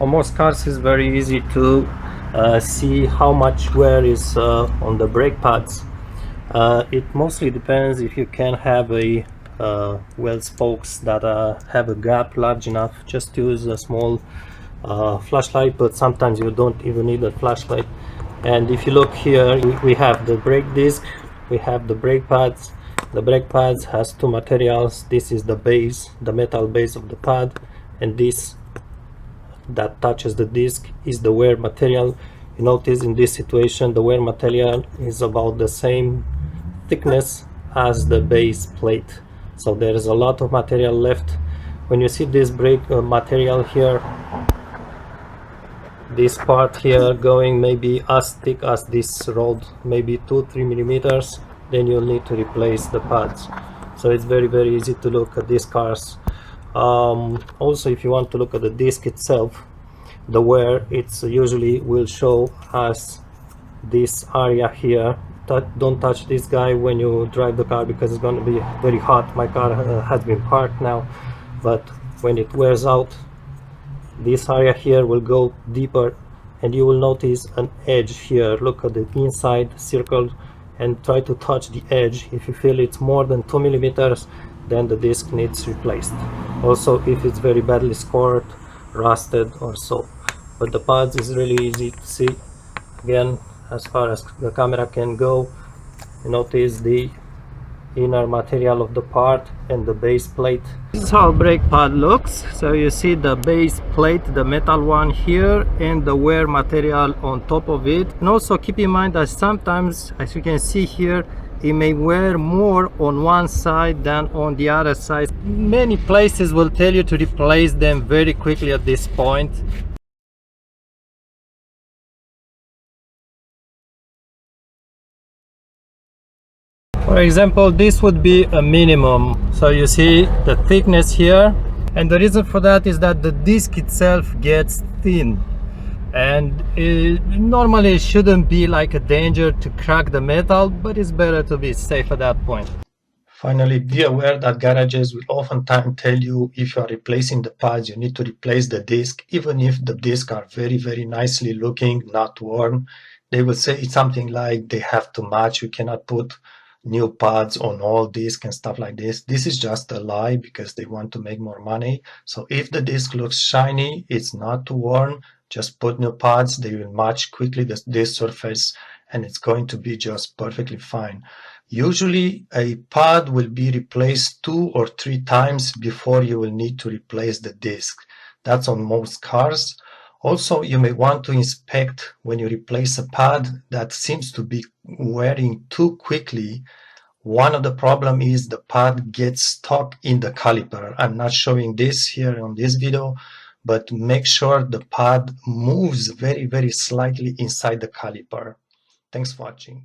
On most cars it's very easy to see how much wear is on the brake pads. It mostly depends if you can have a well spokes that have a gap large enough. Just use a small flashlight, but sometimes you don't even need a flashlight. And if you look here, we have the brake disc, we have the brake pads. The brake pads has two materials. This is the base, the metal base of the pad, and this that touches the disc is the wear material. You notice in this situation the wear material is about the same thickness as the base plate, so there is a lot of material left. When you see this brake material here, this part here going maybe as thick as this rod, maybe 2-3 millimeters, then you'll need to replace the pads. So it's very easy to look at these cars. Also, if you want to look at the disc itself, the wear, it's usually will show as this area here. Don't touch this guy when you drive the car because it's going to be very hot. My car has been parked now, but when it wears out, this area here will go deeper and you will notice an edge here. Look at the inside circle and try to touch the edge. If you feel it's more than 2 millimeters, then the disc needs replaced. Also, if it's very badly scored, rusted or so. But the pads is really easy to see. Again, as far as the camera can go, you notice the inner material of the part and the base plate. This is how brake pad looks. So you see the base plate, the metal one here, and the wear material on top of it. And also keep in mind that sometimes, as you can see here, it may wear more on one side than on the other side. Many places will tell you to replace them very quickly at this point. For example, this would be a minimum. So you see the thickness here, and the reason for that is that the disc itself gets thin, and normally it shouldn't be like a danger to crack the metal, but it's better to be safe at that point. Finally, be aware that garages will oftentimes tell you if you are replacing the pads, you need to replace the disc. Even if the discs are very nicely looking, not worn, they will say something like they have to match. You cannot put new pads on all discs and stuff like this. This is just a lie because they want to make more money. So if the disc looks shiny, it's not worn, just put new pads. They will match quickly this surface and it's going to be just perfectly fine. Usually a pad will be replaced 2 or 3 times before you will need to replace the disc. That's on most cars. Also, you may want to inspect when you replace a pad that seems to be wearing too quickly. One of the problem is the pad gets stuck in the caliper. I'm not showing this here on this video, but make sure the pad moves very slightly inside the caliper. Thanks for watching.